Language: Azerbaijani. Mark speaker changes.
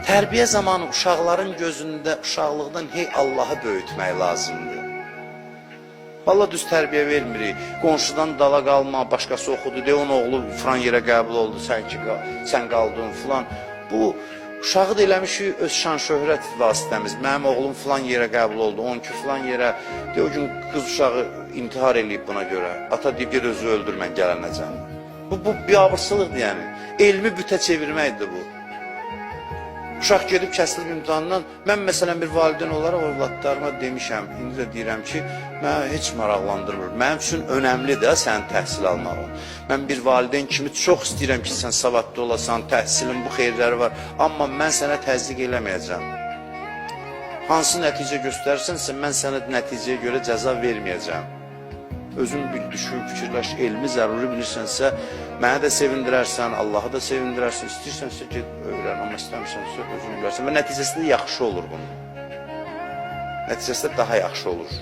Speaker 1: Tərbiyə zamanı uşaqların gözündə uşaqlıqdan hey Allahı böyütmək lazımdır. Valla düz tərbiyə vermirik. Qonşudan dala qalma, başqası oxudu, de onun oğlu filan yerə qəbul oldu, sən qaldın filan. Bu uşağı da eləmişik öz şan şöhrət vasitəmiz. Mənim oğlum filan yerə qəbul oldu, onunki filan yerə. De o gün qız uşağı intihar eləyib buna görə. Ata deyib ged özü öldür mən gələnəcəm. Bu biabırsılıqdır yəni. Elmi bütə çevirməkdir bu. Uşaq gedib kəsilib imtahandan, mən məsələn bir valideyn olaraq övladlarıma demişəm, indi də deyirəm ki, mənə heç maraqlandırmır. Mənim üçün önəmlidir sənin təhsil almağın. Mən bir valideyn kimi çox istəyirəm ki, sən savadlı olasan, təhsilin bu xeyirləri var, amma mən sənə təzyiq eləməyəcəm. Hansı nəticə göstərsənsə, mən sənə nəticəyə görə cəza verməyəcəm. Özün düşün, fikirləş, elmi zəruri bilirsənsə, mənə də sevindirərsən, Allahı da sevindirərsən, istəyirsənsə ged öyrən, amma istəmirsənsə özün bilərsən və nəticəsi də yaxşı olur bunun. Nəticəsi də daha yaxşı olur.